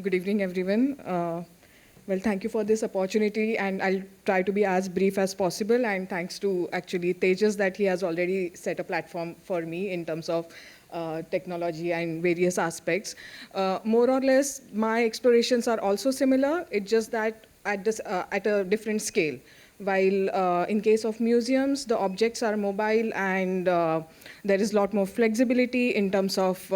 Good evening, everyone. Well, thank you for this opportunity, and I'll try to be as brief as possible. And thanks to actually Tejas that he has already set a platform for me in terms of technology and various aspects. More or less, my explorations are also similar. It's just that at a different scale. While in case of museums, the objects are mobile and there is a lot more flexibility in terms of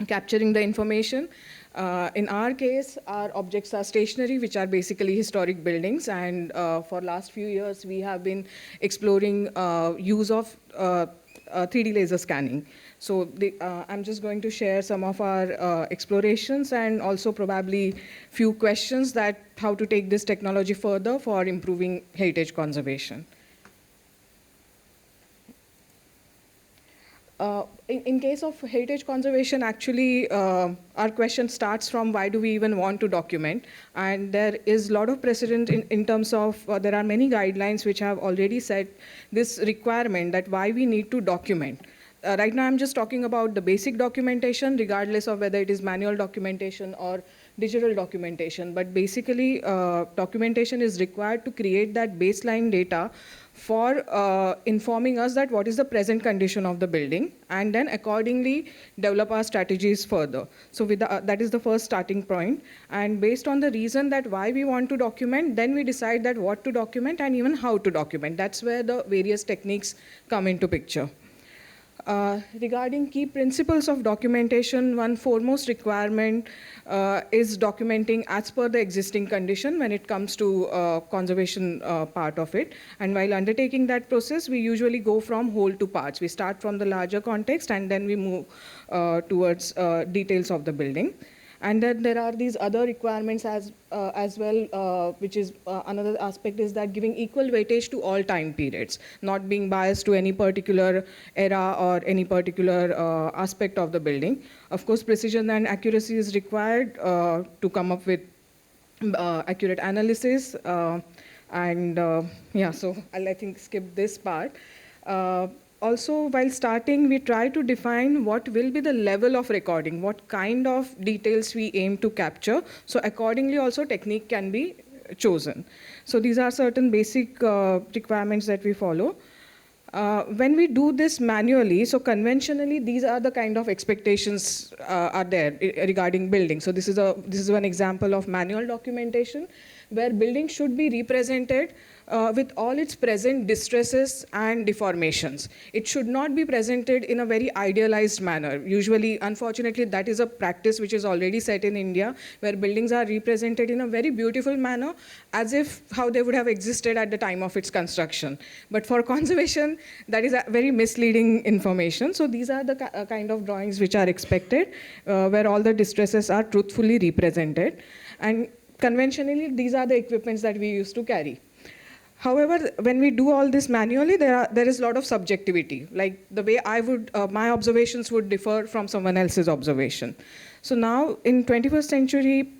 capturing the information. In our case, our objects are stationary, which are basically historic buildings. And for last few years, we have been exploring use of 3D laser scanning. So I'm just going to share some of our explorations and also probably few questions that how to take this technology further for improving heritage conservation. In case of heritage conservation, actually, our question starts from why do we even want to document? And there is a lot of precedent in terms of, there are many guidelines which have already set this requirement that why we need to document. Right now, I'm just talking about the basic documentation, regardless of whether it is manual documentation or digital documentation. But basically, documentation is required to create that baseline data for informing us that what is the present condition of the building, and then accordingly develop our strategies further. So that is the first starting point. And based on the reason that why we want to document, then we decide that what to document and even how to document. That's where the various techniques come into picture. Regarding key principles of documentation, one foremost requirement is documenting as per the existing condition when it comes to conservation part of it. And while undertaking that process, we usually go from whole to parts. We start from the larger context and then we move towards details of the building. And then there are these other requirements as well, which is another aspect is that giving equal weightage to all time periods, not being biased to any particular era or any particular aspect of the building. Of course, precision and accuracy is required to come up with accurate analysis. Yeah, so I'll, I think, skip this part. Also, while starting, we try to define what will be the level of recording, what kind of details we aim to capture. So accordingly, also technique can be chosen. So these are certain basic requirements that we follow. When we do this manually, so conventionally, these are the kind of expectations are there regarding building. So this is one example of manual documentation, where building should be represented with all its present distresses and deformations. It should not be presented in a very idealized manner. Usually, unfortunately, that is a practice which is already set in India, where buildings are represented in a very beautiful manner, as if how they would have existed at the time of its construction. But for conservation, that is a very misleading information. So these are the kind of drawings which are expected, where all the distresses are truthfully represented. And conventionally, these are the equipments that we used to carry. However, when we do all this manually, there is a lot of subjectivity. Like the way I would, my observations would differ from someone else's observation. So now in 21st century,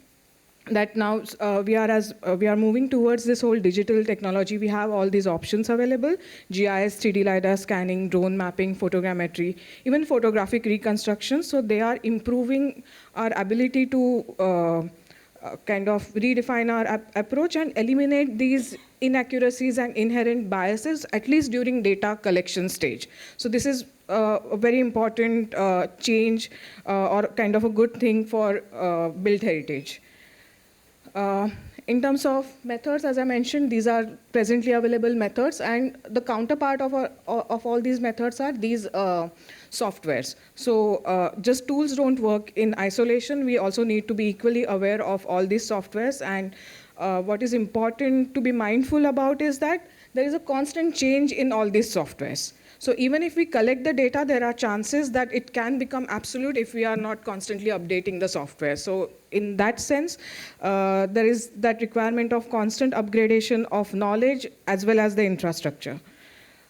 that now we are moving towards this whole digital technology. We have all these options available: GIS, 3D LiDAR scanning, drone mapping, photogrammetry, even photographic reconstruction. So they are improving our ability to kind of redefine our approach and eliminate these inaccuracies and inherent biases, at least during data collection stage. So this is a very important change or kind of a good thing for built heritage. In terms of methods, as I mentioned, these are presently available methods, and the counterpart of all these methods are these softwares. So just tools don't work in isolation. We also need to be equally aware of all these softwares, and what is important to be mindful about is that there is a constant change in all these softwares. So even if we collect the data, there are chances that it can become absolute if we are not constantly updating the software. So in that sense, there is that requirement of constant upgradation of knowledge as well as the infrastructure.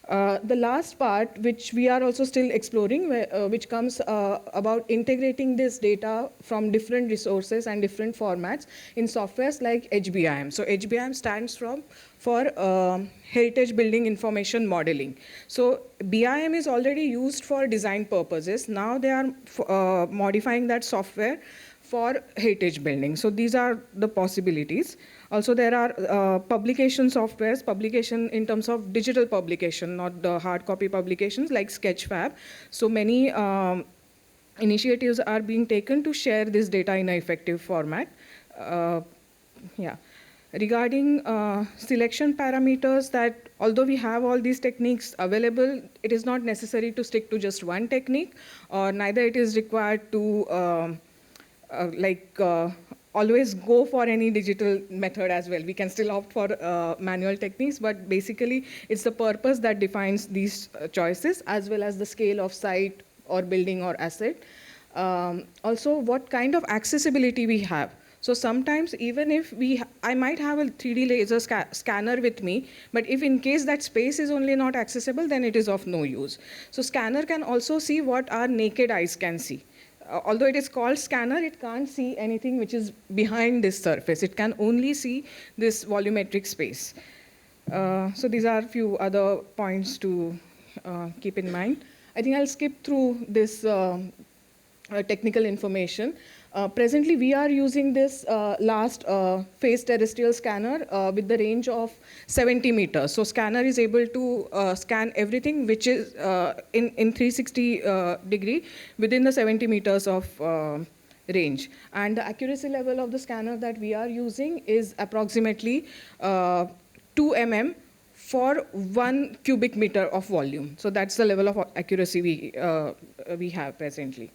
The last part, which we are also still exploring, which comes about integrating this data from different resources and different formats in softwares like HBIM. So HBIM stands for Heritage Building Information Modeling. So BIM is already used for design purposes. Now they are modifying that software for heritage buildings. So these are the possibilities. Also, there are publication softwares, publication in terms of digital publication, not the hard copy publications like Sketchfab. So many initiatives are being taken to share this data in an effective format. Yeah. Regarding selection parameters, that although we have all these techniques available, it is not necessary to stick to just one technique, or neither it is required to always go for any digital method as well. We can still opt for manual techniques, but basically it's the purpose that defines these choices, as well as the scale of site or building or asset. Also, what kind of accessibility we have. So sometimes even if I might have a 3D laser scanner with me, but if in case that space is only not accessible, then it is of no use. So scanner can also see what our naked eyes can see. Although it is called scanner, it can't see anything which is behind this surface. It can only see this volumetric space. So these are a few other points to keep in mind. I think I'll skip through this technical information. Presently, we are using this last phase terrestrial scanner with the range of 70 meters. So scanner is able to scan everything which is in 360 degree within the 70 meters of range. And the accuracy level of the scanner that we are using is approximately 2 mm for 1 cubic meter of volume. So that's the level of accuracy we have presently.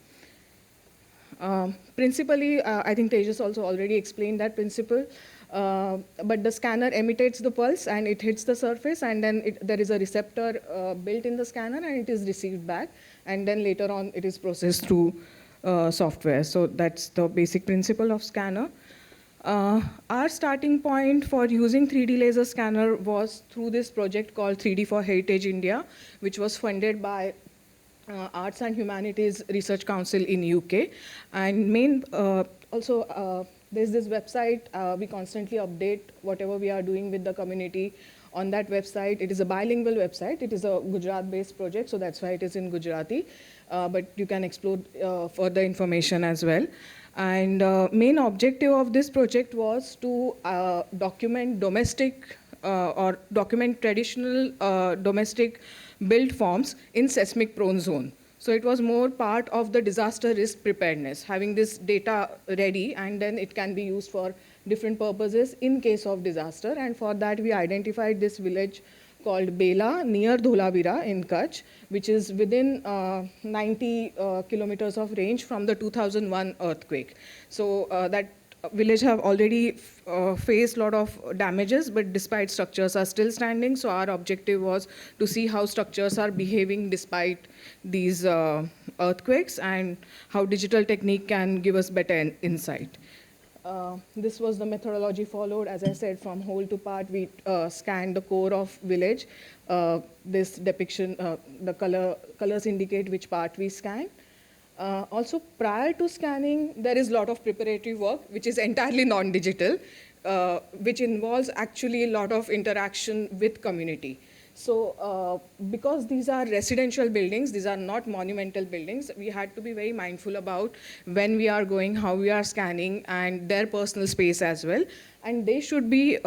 Principally, I think Tejas also already explained that principle, but the scanner imitates the pulse and it hits the surface, and then there is a receptor built in the scanner and it is received back, and then later on it is processed through software. So that's the basic principle of scanner. Our starting point for using 3D laser scanner was through this project called 3D for Heritage India, which was funded by Arts and Humanities Research Council in UK. And also there's this website, we constantly update whatever we are doing with the community on that website. It is a bilingual website. It is a Gujarat-based project, so that's why it is in Gujarati. But you can explore further information as well. And main objective of this project was to document domestic or document traditional domestic built forms in seismic prone zone. So it was more part of the disaster risk preparedness, having this data ready, and then it can be used for different purposes in case of disaster. And for that, we identified this village called Bela near Dholavira in Kutch, which is within 90 kilometers of range from the 2001 earthquake. So that village have already faced a lot of damages, but despite structures are still standing. So our objective was to see how structures are behaving despite these earthquakes, and how digital technique can give us better insight. This was the methodology followed. As I said, from whole to part, we scanned the core of village. This depiction, the colors indicate which part we scanned. Also, prior to scanning, there is a lot of preparatory work, which is entirely non-digital, which involves actually a lot of interaction with community. So because these are residential buildings, these are not monumental buildings, we had to be very mindful about when we are going, how we are scanning, and their personal space as well. And they should be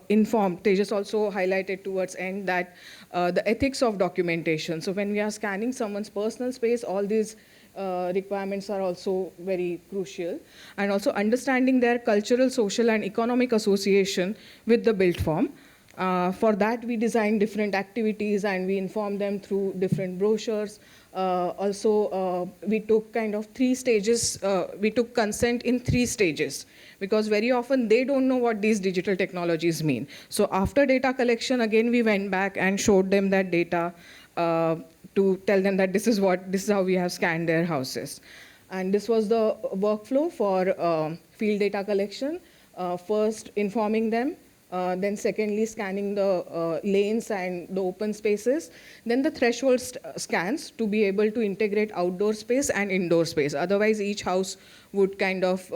informed. Tejas also highlighted towards end that the ethics of documentation. So when we are scanning someone's personal space, all these requirements are also very crucial. And also understanding their cultural, social, and economic association with the built form. For that, we designed different activities and we informed them through different brochures. Also, we took kind of 3 stages. We took consent in 3 stages, because very often they don't know what these digital technologies mean. So after data collection, again, we went back and showed them that data to tell them that this is how we have scanned their houses. And this was the workflow for field data collection. First, informing them. Then secondly, scanning the lanes and the open spaces. Then the threshold scans to be able to integrate outdoor space and indoor space. Otherwise, each house would kind of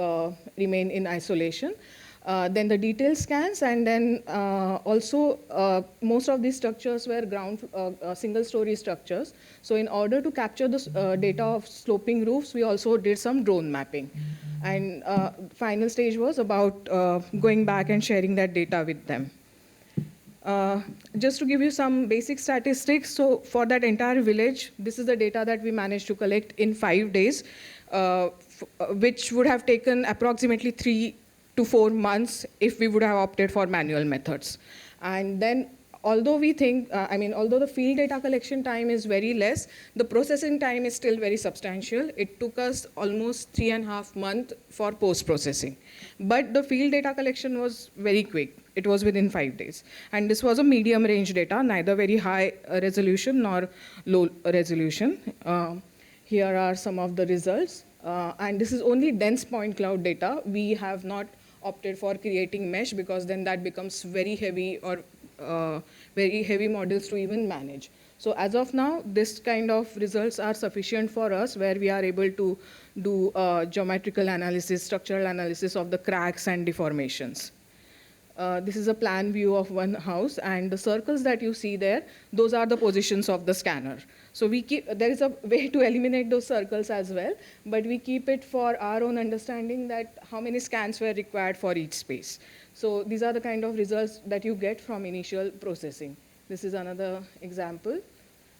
remain in isolation. Then the detail scans, and then also most of these structures were single-story structures. So in order to capture the data of sloping roofs, we also did some drone mapping. And final stage was about going back and sharing that data with them. Just to give you some basic statistics, so for that entire village, this is the data that we managed to collect in 5 days, which would have taken approximately 3 to 4 months if we would have opted for manual methods. And then although we think, although the field data collection time is very less, the processing time is still very substantial. It took us almost 3.5 months for post-processing. But the field data collection was very quick. It was within 5 days. And this was a medium range data, neither very high resolution nor low resolution. Here are some of the results. And this is only dense point cloud data. We have not opted for creating mesh because then that becomes very heavy or very heavy models to even manage. So as of now, this kind of results are sufficient for us, where we are able to do geometrical analysis, structural analysis of the cracks and deformations. This is a plan view of one house, and the circles that you see there, those are the positions of the scanner. So there is a way to eliminate those circles as well, but we keep it for our own understanding that how many scans were required for each space. So these are the kind of results that you get from initial processing. This is another example.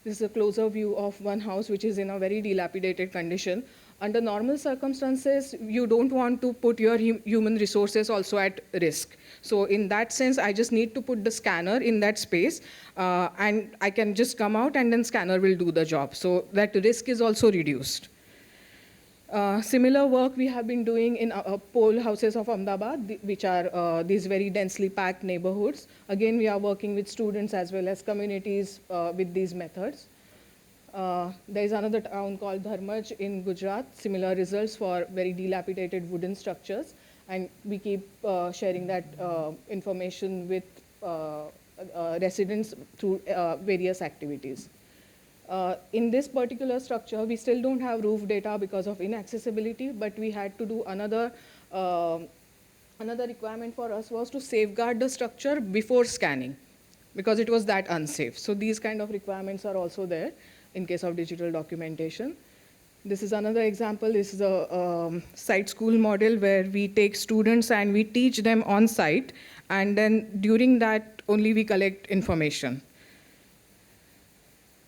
This is a closer view of one house which is in a very dilapidated condition. Under normal circumstances, you don't want to put your human resources also at risk. So in that sense, I just need to put the scanner in that space, and I can just come out and then scanner will do the job. So that risk is also reduced. Similar work we have been doing in pole houses of Ahmedabad, which are these very densely packed neighborhoods. Again, we are working with students as well as communities with these methods. There is another town called Dharmaj in Gujarat, similar results for very dilapidated wooden structures. And we keep sharing that information with residents through various activities. In this particular structure, we still don't have roof data because of inaccessibility, but we had to do another requirement for us was to safeguard the structure before scanning, because it was that unsafe. So these kind of requirements are also there in case of digital documentation. This is another example. This is a site school model where we take students and we teach them on site, and then during that only we collect information.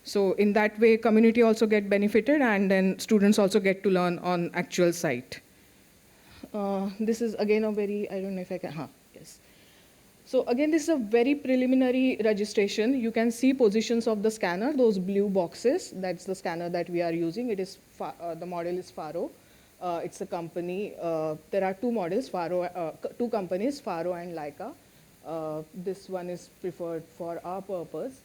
So in that way, community also get benefited, and then students also get to learn on actual site. This is again a very, I don't know if I can, yes. So again, this is a very preliminary registration. You can see positions of the scanner, those blue boxes. That's the scanner that we are using. It is, the model is Faro. It's a company. There are two models, two companies, Faro and Leica. This one is preferred for our purpose.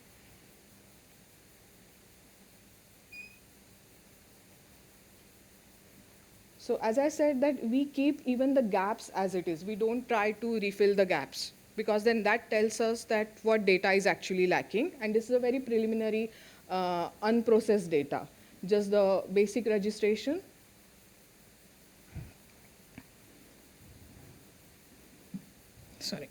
So as I said, that we keep even the gaps as it is. We don't try to refill the gaps, because then that tells us that what data is actually lacking. And this is a very preliminary unprocessed data, just the basic registration. Sorry.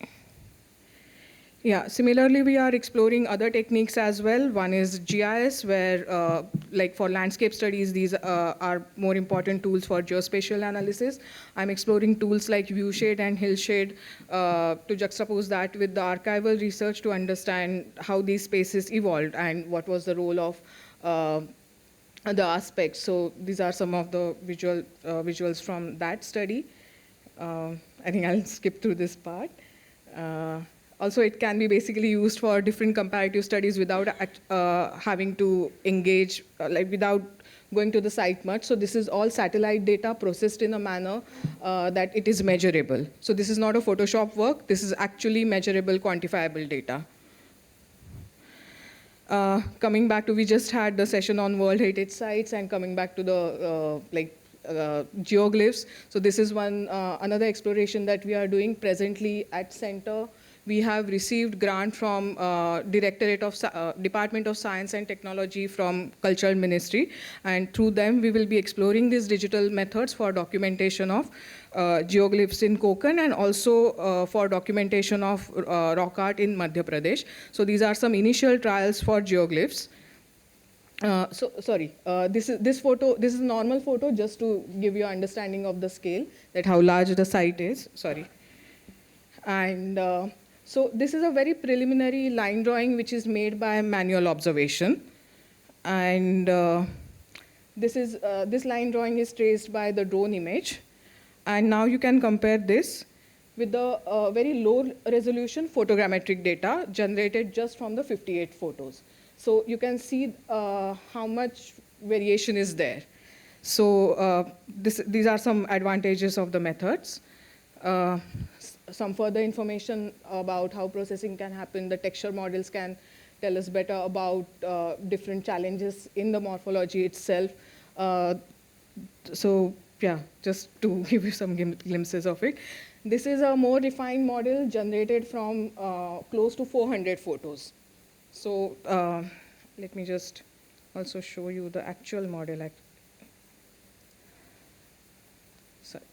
Yeah, similarly, we are exploring other techniques as well. One is GIS, where like for landscape studies, these are more important tools for geospatial analysis. I'm exploring tools like viewshade and hillshade to juxtapose that with the archival research to understand how these spaces evolved and what was the role of the aspects. So these are some of the visuals from that study. I think I'll skip through this part. Also, it can be basically used for different comparative studies without having to engage, like without going to the site much. So this is all satellite data processed in a manner that it is measurable. So this is not a Photoshop work. This is actually measurable, quantifiable data. Coming back to, we just had the session on World Heritage Sites, and coming back to the geoglyphs. So this is one another exploration that we are doing presently at Center. We have received grant from Department of Science and Technology from Cultural Ministry, and through them we will be exploring these digital methods for documentation of geoglyphs in Konkan, and also for documentation of rock art in Madhya Pradesh. So these are some initial trials for geoglyphs. this photo, this is a normal photo just to give you an understanding of the scale, that how large the site is, sorry. And so this is a very preliminary line drawing which is made by manual observation. And this line drawing is traced by the drone image. And now you can compare this with the very low resolution photogrammetric data generated just from the 58 photos. So you can see how much variation is there. So these are some advantages of the methods. Some further information about how processing can happen. The texture models can tell us better about different challenges in the morphology itself. So yeah, just to give you some glimpses of it. This is a more refined model generated from close to 400 photos. So let me just also show you the actual model. Sorry.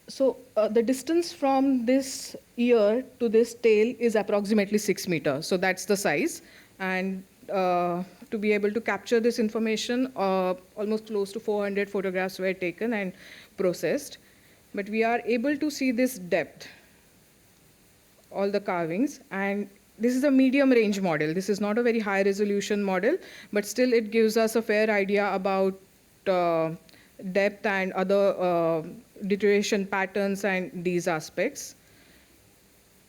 So the distance from this ear to this tail is approximately 6 meters. So that's the size. And to be able to capture this information, almost close to 400 photographs were taken and processed. But we are able to see this depth, all the carvings. And this is a medium range model. This is not a very high resolution model, but still it gives us a fair idea about depth and other deterioration patterns and these aspects.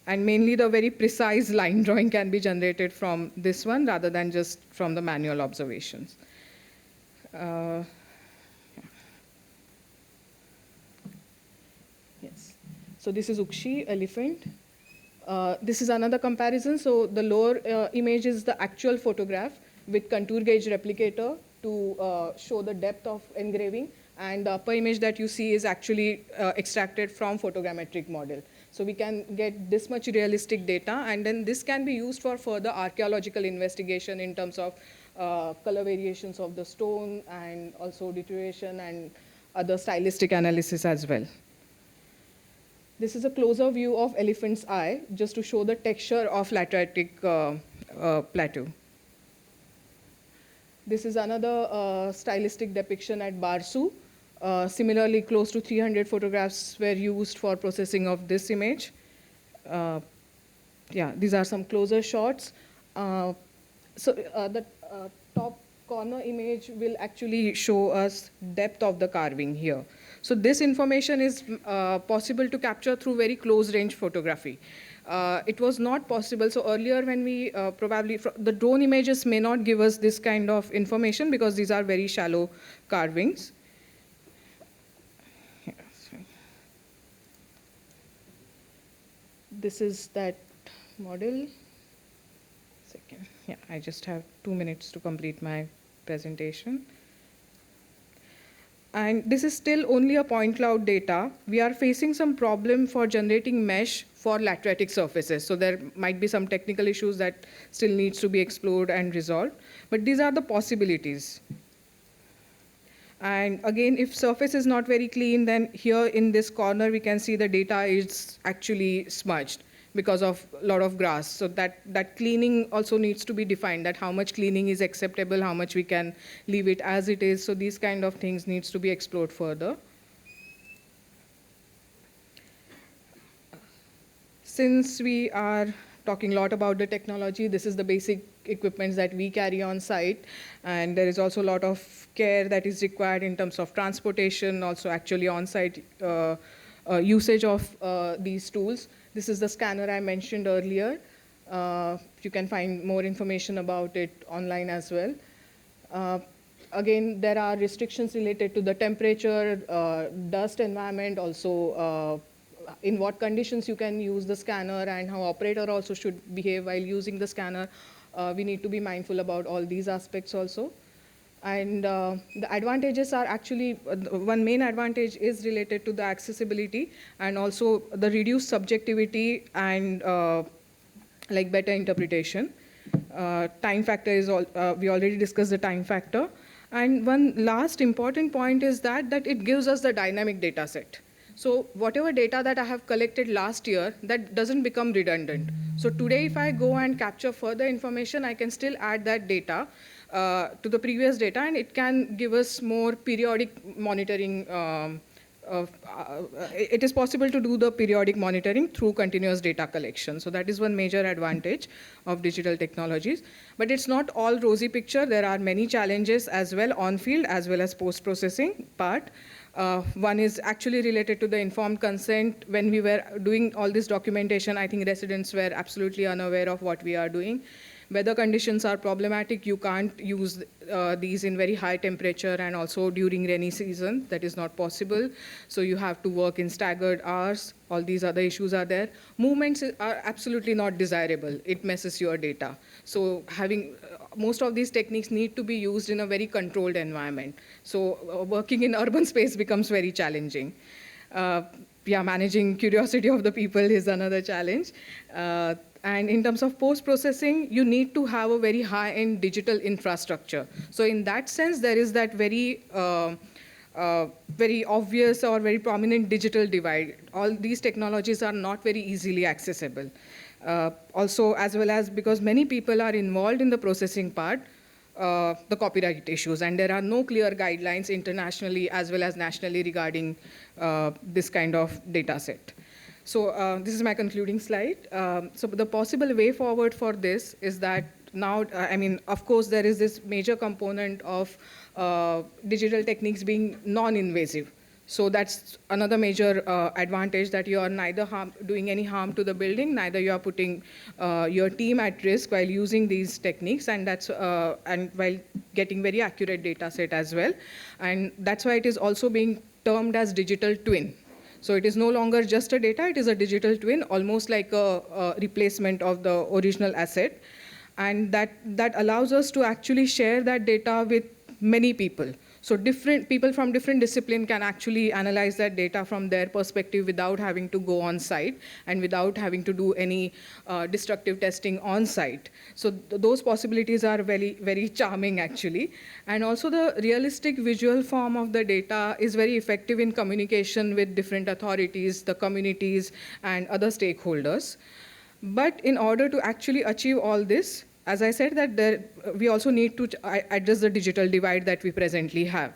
And mainly the very precise line drawing can be generated from this one rather than just from the manual observations. Yes. So this is Ukshi elephant. This is another comparison. So the lower image is the actual photograph with contour gauge replicator to show the depth of engraving. And the upper image that you see is actually extracted from photogrammetric model. So we can get this much realistic data, and then this can be used for further archaeological investigation in terms of color variations of the stone and also deterioration and other stylistic analysis as well. This is a closer view of elephant's eye, just to show the texture of lateritic plateau. This is another stylistic depiction at Barsu. Similarly, close to 300 photographs were used for processing of this image. Yeah, these are some closer shots. The top corner image will actually show us depth of the carving here. So this information is possible to capture through very close range photography. It was not possible. So earlier when we the drone images may not give us this kind of information because these are very shallow carvings. This is that model. Second. Yeah, I just have 2 minutes to complete my presentation. And this is still only a point cloud data. We are facing some problem for generating mesh for lateritic surfaces. So there might be some technical issues that still needs to be explored and resolved. But these are the possibilities. And again, if surface is not very clean, then here in this corner, we can see the data is actually smudged because of a lot of grass. So that cleaning also needs to be defined, that how much cleaning is acceptable, how much we can leave it as it is. So these kind of things needs to be explored further. Since we are talking a lot about the technology, this is the basic equipment that we carry on site. And there is also a lot of care that is required in terms of transportation, also actually on-site usage of these tools. This is the scanner I mentioned earlier. You can find more information about it online as well. Again, there are restrictions related to the temperature, dust environment, also in what conditions you can use the scanner and how operator also should behave while using the scanner. We need to be mindful about all these aspects also. And the advantages are actually, one main advantage is related to the accessibility and also the reduced subjectivity and like better interpretation. Time factor is, we already discussed the time factor. And one last important point is that it gives us the dynamic data set. So whatever data that I have collected last year, that doesn't become redundant. So today, if I go and capture further information, I can still add that data to the previous data, and it can give us more periodic monitoring. It is possible to do the periodic monitoring through continuous data collection. So that is one major advantage of digital technologies. But it's not all rosy picture. There are many challenges as well on field as well as post-processing part. One is actually related to the informed consent. When we were doing all this documentation, I think residents were absolutely unaware of what we are doing. Weather conditions are problematic. You can't use these in very high temperature and also during rainy season. That is not possible. So you have to work in staggered hours. All these other issues are there. Movements are absolutely not desirable. It messes your data. So having most of these techniques need to be used in a very controlled environment. So working in urban space becomes very challenging. Managing curiosity of the people is another challenge. And in terms of post-processing, you need to have a very high-end digital infrastructure. So in that sense, there is that very obvious or very prominent digital divide. All these technologies are not very easily accessible. Also, as well as because many people are involved in the processing part, the copyright issues, and there are no clear guidelines internationally as well as nationally regarding this kind of data set. So this is my concluding slide. So the possible way forward for this is that now, of course, there is this major component of digital techniques being non-invasive. So that's another major advantage, that you are neither doing any harm to the building, neither you are putting your team at risk while using these techniques, and that's and while getting very accurate data set as well. And that's why it is also being termed as digital twin. So it is no longer just a data, it is a digital twin, almost like a replacement of the original asset. And that allows us to actually share that data with many people. So different people from different disciplines can actually analyze that data from their perspective without having to go on site and without having to do any destructive testing on site. So those possibilities are very, very charming actually. And also the realistic visual form of the data is very effective in communication with different authorities, the communities, and other stakeholders. But in order to actually achieve all this, as I said, that we also need to address the digital divide that we presently have.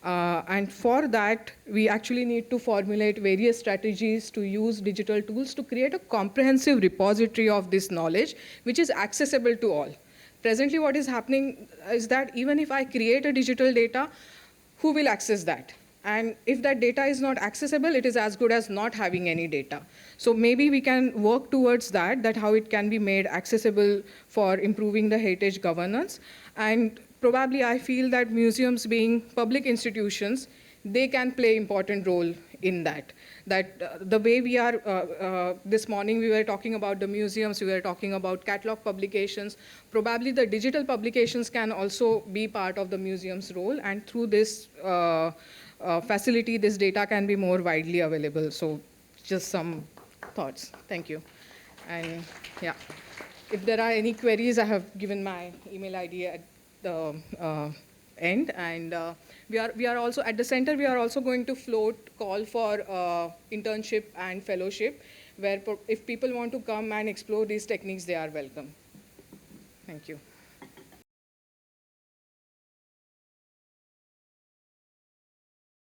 And for that, we actually need to formulate various strategies to use digital tools to create a comprehensive repository of this knowledge, which is accessible to all. Presently, what is happening is that even if I create a digital data, who will access that? And if that data is not accessible, it is as good as not having any data. So maybe we can work towards that how it can be made accessible for improving the heritage governance. And probably I feel that museums, being public institutions, they can play an important role in that. The way we are, this morning we were talking about the museums, we were talking about catalog publications. Probably the digital publications can also be part of the museum's role, and through this facility, this data can be more widely available. So just some thoughts. Thank you. And yeah, if there are any queries, I have given my email ID at the end. And we are also, at the center, we are also going to call for internship and fellowship, where if people want to come and explore these techniques, they are welcome. Thank you.